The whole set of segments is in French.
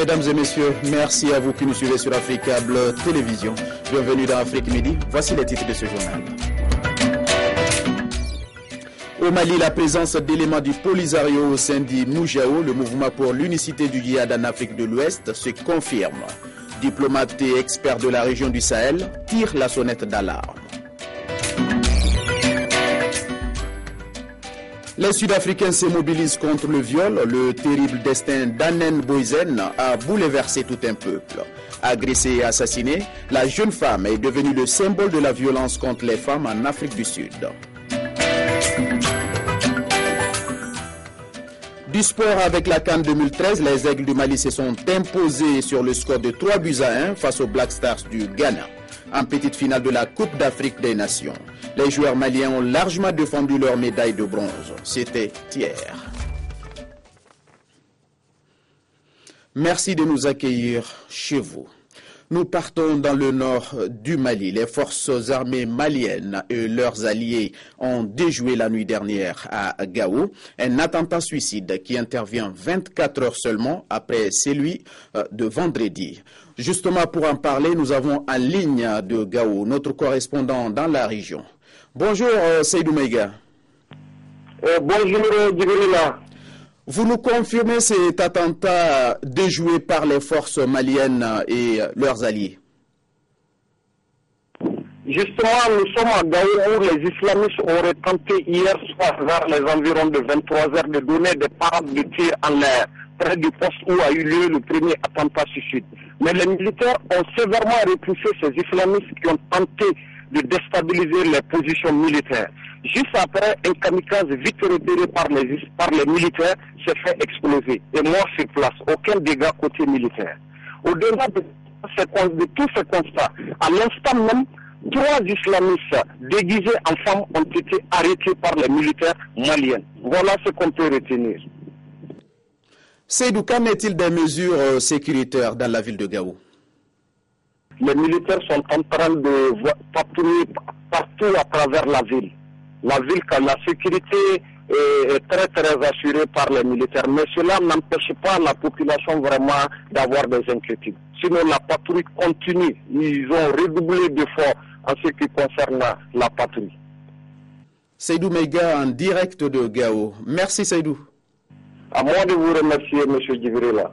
Mesdames et messieurs, merci à vous qui nous suivez sur Africable Télévision. Bienvenue dans Afrique Midi. Voici les titres de ce journal. Au Mali, la présence d'éléments du Polisario au sein du Moujao, le mouvement pour l'unicité du djihad en Afrique de l'Ouest, se confirme. Diplomates et experts de la région du Sahel tirent la sonnette d'alarme. Les Sud-Africains se mobilisent contre le viol. Le terrible destin d'Anen Boysen a bouleversé tout un peuple. Agressée et assassinée, la jeune femme est devenue le symbole de la violence contre les femmes en Afrique du Sud. Du sport avec la CAN 2013, les Aigles du Mali se sont imposés sur le score de 3-1 face aux Black Stars du Ghana, en petite finale de la Coupe d'Afrique des Nations. Les joueurs maliens ont largement défendu leur médaille de bronze. C'était hier. Merci de nous accueillir chez vous. Nous partons dans le nord du Mali. Les forces armées maliennes et leurs alliés ont déjoué la nuit dernière à Gao un attentat suicide qui intervient 24 heures seulement après celui de vendredi. Justement, pour en parler, nous avons en ligne de Gao notre correspondant dans la région. Bonjour Seydou Meiga. Bonjour Djibrila. Vous nous confirmez cet attentat déjoué par les forces maliennes et leurs alliés? Justement, nous sommes à Gao où les islamistes auraient tenté hier soir vers les environs de 23 heures de donner des parades de tir en l'air près du poste où a eu lieu le premier attentat suicide. Mais les militaires ont sévèrement repoussé ces islamistes qui ont tenté de déstabiliser les positions militaires. Juste après, un kamikaze vite repéré par les militaires s'est fait exploser et mort sur place. Aucun dégât côté militaire. Au-delà de tous ces constats, à l'instant même, 3 islamistes déguisés en femmes ont été arrêtés par les militaires maliens. Voilà ce qu'on peut retenir. Seydou, qu'en est-il des mesures sécuritaires dans la ville de Gao? Les militaires sont en train de patrouiller partout à travers la ville. La ville, la sécurité est très assurée par les militaires, mais cela n'empêche pas la population vraiment d'avoir des inquiétudes. Sinon, la patrouille continue. Ils ont redoublé d'efforts en ce qui concerne la patrouille. Seydou Meiga en direct de Gao. Merci Seydou. À moi de vous remercier, M. Djibrila.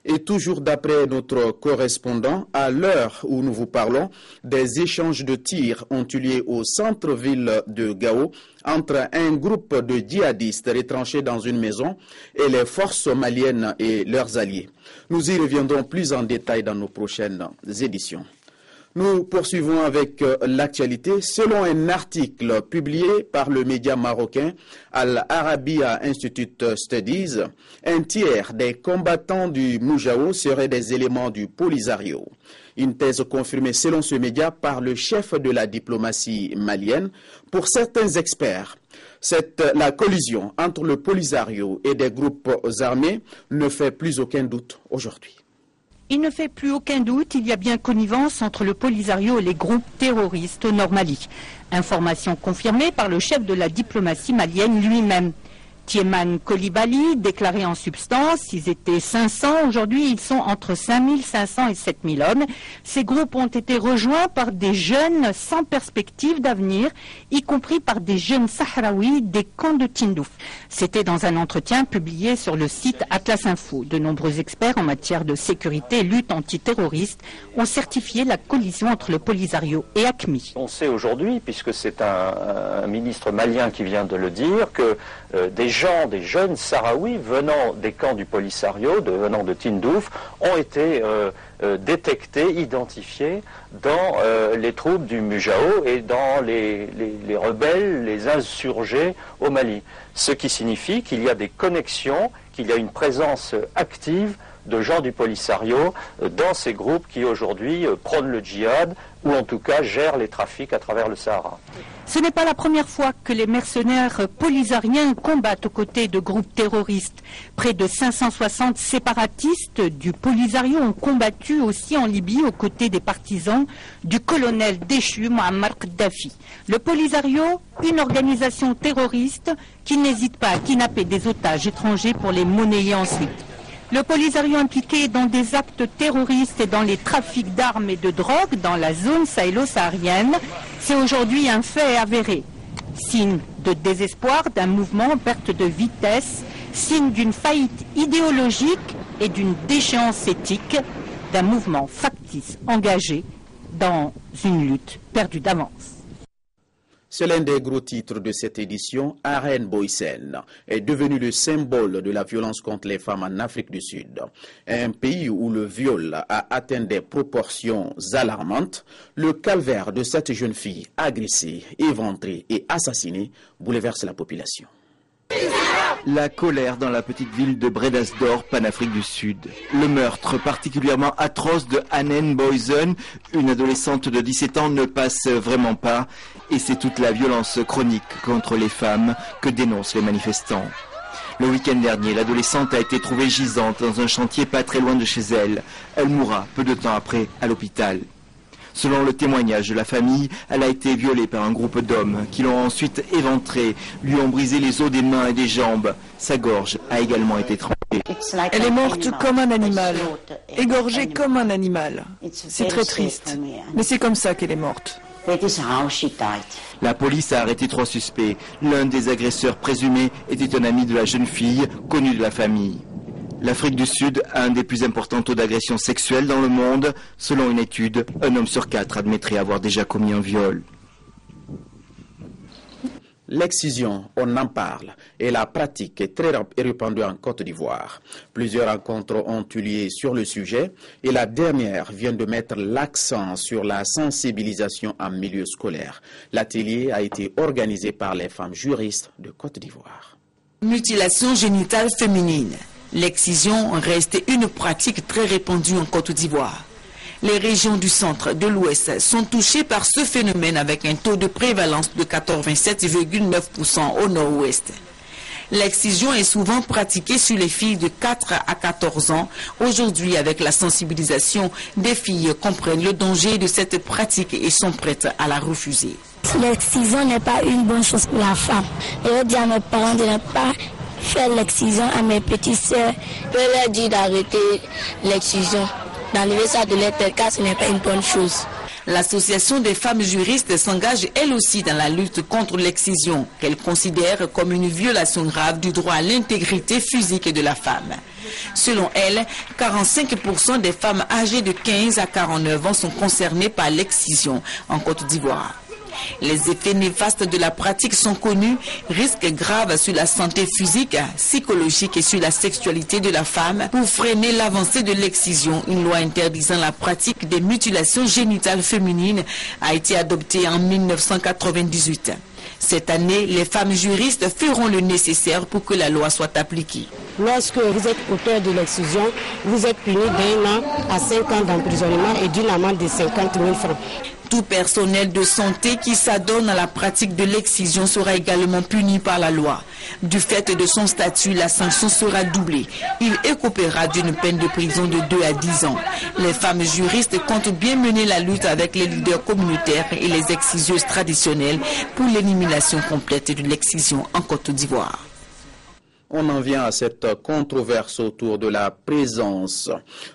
Et toujours d'après notre correspondant, à l'heure où nous vous parlons, des échanges de tirs ont eu lieu au centre-ville de Gao entre un groupe de djihadistes retranchés dans une maison et les forces maliennes et leurs alliés. Nous y reviendrons plus en détail dans nos prochaines éditions. Nous poursuivons avec l'actualité. Selon un article publié par le média marocain Al Arabiya Institute Studies, un tiers des combattants du Moujao seraient des éléments du Polisario. Une thèse confirmée selon ce média par le chef de la diplomatie malienne. Pour certains experts, la collision entre le Polisario et des groupes armés ne fait plus aucun doute aujourd'hui. Il ne fait plus aucun doute, il y a bien connivence entre le Polisario et les groupes terroristes au Nord Mali. Information confirmée par le chef de la diplomatie malienne lui-même. Tieman Kolibali déclarait en substance, ils étaient 500, aujourd'hui ils sont entre 5500 et 7000 hommes. Ces groupes ont été rejoints par des jeunes sans perspective d'avenir, y compris par des jeunes sahraouis des camps de Tindouf. C'était dans un entretien publié sur le site Atlas Info. De nombreux experts en matière de sécurité et lutte antiterroriste ont certifié la collision entre le Polisario et AQMI. On sait aujourd'hui, puisque c'est un ministre malien qui vient de le dire, que des jeunes Sahraouis venant des camps du Polisario, venant de Tindouf, ont été détectés, identifiés dans les troupes du Moujao et dans les rebelles, les insurgés au Mali. Ce qui signifie qu'il y a des connexions, qu'il y a une présence active de gens du Polisario dans ces groupes qui aujourd'hui prônent le djihad ou en tout cas gèrent les trafics à travers le Sahara. Ce n'est pas la première fois que les mercenaires polisariens combattent aux côtés de groupes terroristes. Près de 560 séparatistes du Polisario ont combattu aussi en Libye aux côtés des partisans du colonel déchu Muammar Kadhafi. Le Polisario, une organisation terroriste qui n'hésite pas à kidnapper des otages étrangers pour les monnayer ensuite. Le Polisario impliqué dans des actes terroristes et dans les trafics d'armes et de drogue dans la zone sahélo-saharienne, c'est aujourd'hui un fait avéré. Signe de désespoir d'un mouvement en perte de vitesse, signe d'une faillite idéologique et d'une déchéance éthique d'un mouvement factice engagé dans une lutte perdue d'avance. C'est l'un des gros titres de cette édition. Arène Boysen est devenu le symbole de la violence contre les femmes en Afrique du Sud. Un pays où le viol a atteint des proportions alarmantes, le calvaire de cette jeune fille agressée, éventrée et assassinée bouleverse la population. La colère dans la petite ville de Bredasdorp, en Afrique du Sud. Le meurtre particulièrement atroce de Arène Boysen, une adolescente de 17 ans, ne passe vraiment pas. Et c'est toute la violence chronique contre les femmes que dénoncent les manifestants. Le week-end dernier, l'adolescente a été trouvée gisante dans un chantier pas très loin de chez elle. Elle mourra peu de temps après à l'hôpital. Selon le témoignage de la famille, elle a été violée par un groupe d'hommes qui l'ont ensuite éventrée, lui ont brisé les os des mains et des jambes. Sa gorge a également été tranchée. Elle est morte comme un animal, égorgée comme un animal. C'est très triste, mais c'est comme ça qu'elle est morte. La police a arrêté 3 suspects. L'un des agresseurs présumés était un ami de la jeune fille, connu de la famille. L'Afrique du Sud a un des plus importants taux d'agression sexuelle dans le monde. Selon une étude, un homme sur 4 admettrait avoir déjà commis un viol. L'excision, on en parle, et la pratique est très répandue en Côte d'Ivoire. Plusieurs rencontres ont eu lieu sur le sujet, et la dernière vient de mettre l'accent sur la sensibilisation en milieu scolaire. L'atelier a été organisé par les femmes juristes de Côte d'Ivoire. Mutilation génitale féminine. L'excision reste une pratique très répandue en Côte d'Ivoire. Les régions du centre, de l'ouest sont touchées par ce phénomène avec un taux de prévalence de 87,9% au nord-ouest. L'excision est souvent pratiquée sur les filles de 4 à 14 ans. Aujourd'hui, avec la sensibilisation, des filles comprennent le danger de cette pratique et sont prêtes à la refuser. L'excision n'est pas une bonne chose pour la femme. Je veux dire à mes parents de ne pas faire l'excision, à mes petites sœurs. Je leur dis d'arrêter l'excision, d'enlever ça de leur tête car ce n'est pas une bonne chose. L'association des femmes juristes s'engage elle aussi dans la lutte contre l'excision, qu'elle considère comme une violation grave du droit à l'intégrité physique de la femme. Selon elle, 45% des femmes âgées de 15 à 49 ans sont concernées par l'excision en Côte d'Ivoire. Les effets néfastes de la pratique sont connus, risques graves sur la santé physique, psychologique et sur la sexualité de la femme. Pour freiner l'avancée de l'excision, une loi interdisant la pratique des mutilations génitales féminines a été adoptée en 1998. Cette année, les femmes juristes feront le nécessaire pour que la loi soit appliquée. Lorsque vous êtes auteur de l'excision, vous êtes puni d'1 an à 5 ans d'emprisonnement et d'une amende de 50 000 francs. Tout personnel de santé qui s'adonne à la pratique de l'excision sera également puni par la loi. Du fait de son statut, la sanction sera doublée. Il écopera d'une peine de prison de 2 à 10 ans. Les femmes juristes comptent bien mener la lutte avec les leaders communautaires et les exciseuses traditionnelles pour l'élimination complète de l'excision en Côte d'Ivoire. On en vient à cette controverse autour de la présence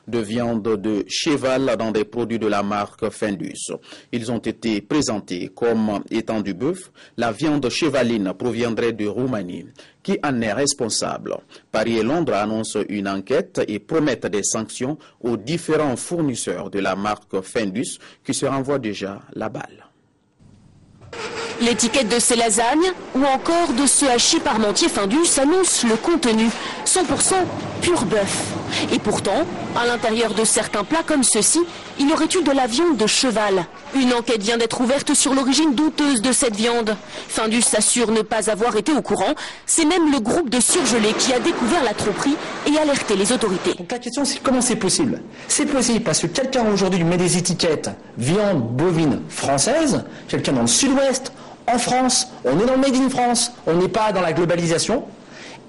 de viande de cheval dans des produits de la marque Findus. Ils ont été présentés comme étant du bœuf. La viande chevaline proviendrait de Roumanie. Qui en est responsable? Paris et Londres annoncent une enquête et promettent des sanctions aux différents fournisseurs de la marque Findus qui se renvoient déjà la balle. L'étiquette de ces lasagnes ou encore de ce hachis parmentier Findus annonce le contenu 100% pur bœuf. Et pourtant, à l'intérieur de certains plats comme ceux-ci, il y aurait eu de la viande de cheval. Une enquête vient d'être ouverte sur l'origine douteuse de cette viande. Findus assure ne pas avoir été au courant. C'est même le groupe de surgelés qui a découvert la tromperie et alerté les autorités. Donc la question c'est comment c'est possible? C'est possible parce que quelqu'un aujourd'hui met des étiquettes viande bovine française, quelqu'un dans le sud-ouest, en France, on est dans le Made in France, on n'est pas dans la globalisation,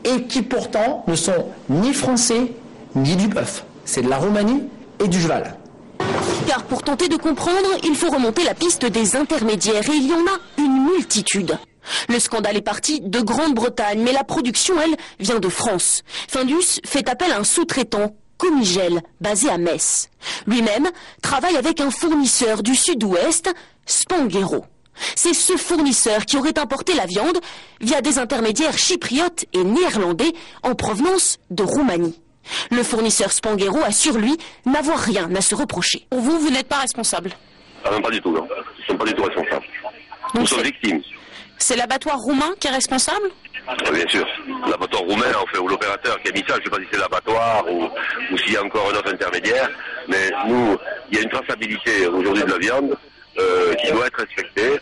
et qui pourtant ne sont ni français ni du bœuf. C'est de la Roumanie et du cheval. Car pour tenter de comprendre, il faut remonter la piste des intermédiaires et il y en a une multitude. Le scandale est parti de Grande-Bretagne, mais la production, elle, vient de France. Findus fait appel à un sous-traitant, Comigel, basé à Metz. Lui-même travaille avec un fournisseur du sud-ouest, Spanghero. C'est ce fournisseur qui aurait importé la viande via des intermédiaires chypriotes et néerlandais en provenance de Roumanie. Le fournisseur Spanghero assure, lui, n'avoir rien à se reprocher. Pour vous, vous n'êtes pas responsable? Ah non, pas du tout, non. Ils ne sont pas du tout responsables. Nous sommes victimes. C'est l'abattoir roumain qui est responsable? Bien sûr. L'abattoir roumain, enfin, ou l'opérateur qui a mis ça, je ne sais pas si c'est l'abattoir ou s'il y a encore un autre intermédiaire, mais nous, il y a une traçabilité aujourd'hui de la viande qui doit être respectée.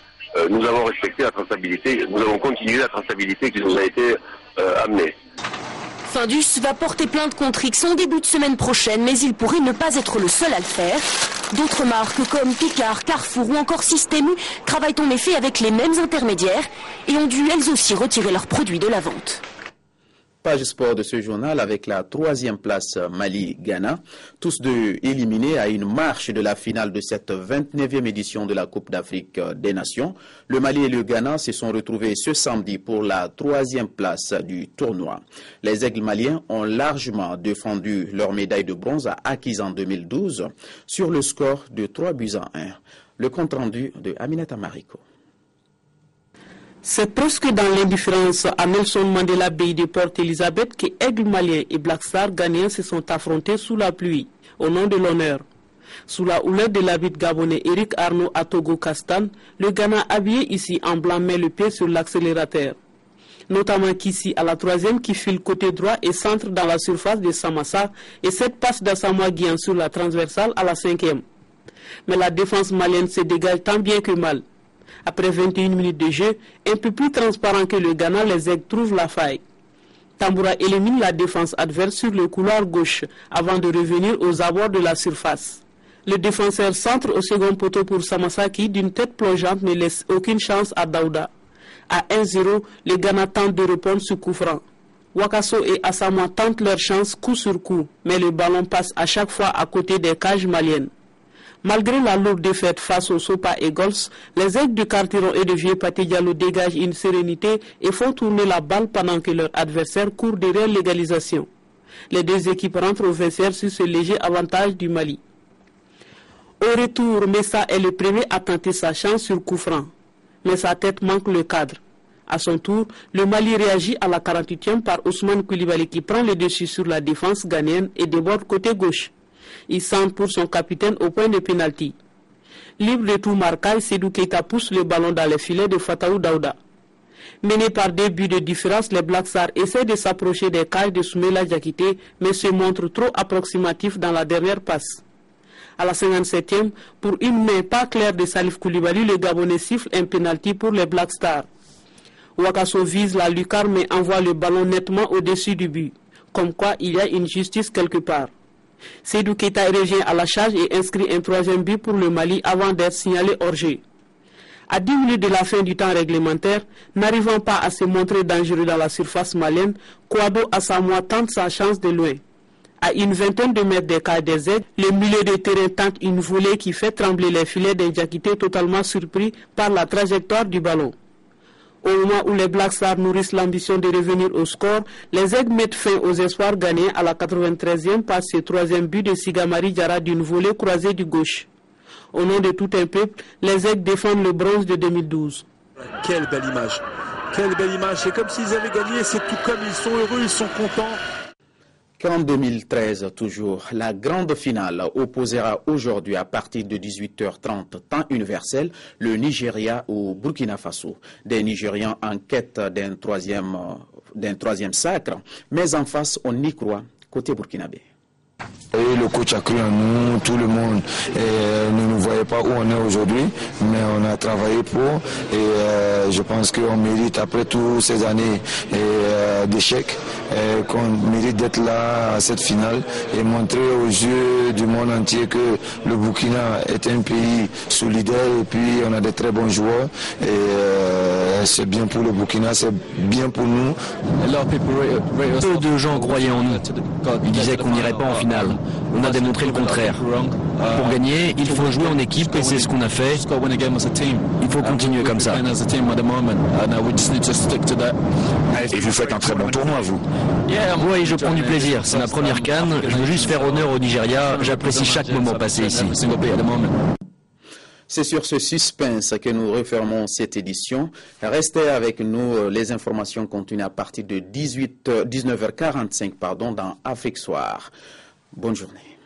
Nous avons respecté la traçabilité, nous avons continué la traçabilité qui nous a été amenée. Findus va porter plainte contre X en début de semaine prochaine, mais il pourrait ne pas être le seul à le faire. D'autres marques comme Picard, Carrefour ou encore Système U travaillent en effet avec les mêmes intermédiaires et ont dû elles aussi retirer leurs produits de la vente. Page sport de ce journal avec la 3e place Mali-Ghana, tous deux éliminés à une marche de la finale de cette 29e édition de la Coupe d'Afrique des Nations. Le Mali et le Ghana se sont retrouvés ce samedi pour la 3e place du tournoi. Les Aigles maliens ont largement défendu leur médaille de bronze acquise en 2012 sur le score de 3-1. Le compte rendu de Aminata Mariko. C'est presque dans l'indifférence à Nelson Mandela Bay de Port Elizabeth que Aigle malien et Black Star ghanéens se sont affrontés sous la pluie, au nom de l'honneur. Sous la houlette de l'arbitre gabonais Eric Arnaud Atogo Kastan, le Ghana habillé ici en blanc met le pied sur l'accélérateur. Notamment qu'ici, à la 3e qui file côté droit et centre dans la surface de Samassa et cette passe d'Asamoah Gyan sur la transversale à la 5e. Mais la défense malienne se dégage tant bien que mal. Après 21 minutes de jeu, un peu plus transparent que le Ghana, les Aigles trouvent la faille. Tamboura élimine la défense adverse sur le couloir gauche avant de revenir aux abords de la surface. Le défenseur centre au second poteau pour Samassa qui, d'une tête plongeante, ne laisse aucune chance à Daouda. À 1-0, les Ghana tentent de répondre sur coup franc. Wakaso et Asamoah tentent leur chance coup sur coup, mais le ballon passe à chaque fois à côté des cages maliennes. Malgré la lourde défaite face aux Sopa Eagles, les Aigles de Cartiron et de Vieux-Pathé Diallo dégagent une sérénité et font tourner la balle pendant que leur adversaire court derrière l'égalisation. Les deux équipes rentrent au vestiaire sur ce léger avantage du Mali. Au retour, Messa est le premier à tenter sa chance sur coup franc. Mais sa tête manque le cadre. À son tour, le Mali réagit à la 48e par Ousmane Koulibaly qui prend le dessus sur la défense ghanéenne et déborde côté gauche. Il centre pour son capitaine au point de pénalty. Libre de tout marquage, Sédou Keita pousse le ballon dans les filets de Fataou Daouda. Menés par 2 buts de différence, les Black Stars essaient de s'approcher des cages de Soumela Diakité, mais se montrent trop approximatifs dans la dernière passe. À la 57e, pour une main pas claire de Salif Koulibaly, le Gabonais siffle un pénalty pour les Black Stars. Wakaso vise la lucarne mais envoie le ballon nettement au-dessus du but. Comme quoi, il y a une justice quelque part. Sédou Keita revient à la charge et inscrit un 3e but pour le Mali avant d'être signalé hors jeu. À 10 minutes de la fin du temps réglementaire, n'arrivant pas à se montrer dangereux dans la surface malienne, Kouado Asamoah tente sa chance de loin. À une vingtaine de mètres des cages des Aigles, le milieu de terrain tente une volée qui fait trembler les filets d'un Diakité totalement surpris par la trajectoire du ballon. Au moment où les Black Stars nourrissent l'ambition de revenir au score, les Aigles mettent fin aux espoirs ghanéens à la 93e par ce 3e but de Sigamari Diarra d'une volée croisée du gauche. Au nom de tout un peuple, les Aigles défendent le bronze de 2012. Quelle belle image. Quelle belle image. C'est comme s'ils avaient gagné, c'est tout comme ils sont heureux, ils sont contents. Qu'en 2013, toujours, la grande finale opposera aujourd'hui à partir de 18h30 temps universel le Nigeria au Burkina Faso. Des Nigérians en quête d'un troisième sacre, mais en face, on y croit côté burkinabé. Et le coach a cru en nous, tout le monde ne nous voyait pas où on est aujourd'hui, mais on a travaillé pour et je pense qu'on mérite après toutes ces années d'échecs, qu'on mérite d'être là à cette finale et montrer aux yeux du monde entier que le Burkina est un pays solidaire et puis on a de très bons joueurs et c'est bien pour le Burkina, c'est bien pour nous. Peu de gens croyaient en nous, ils disaient qu'on n'irait pas en finale. finale. On a démontré le contraire. Pour gagner, il faut jouer en équipe et c'est ce qu'on a fait. Il faut continuer comme ça. Et vous faites un très bon tournoi, vous. Oui, je prends du plaisir. C'est ma première CAN. Je veux juste faire honneur au Nigeria. J'apprécie chaque moment passé ici. C'est sur ce suspense que nous refermons cette édition. Restez avec nous, les informations continuent à partir de 19h45 dans Afrique Soir. Bonne journée.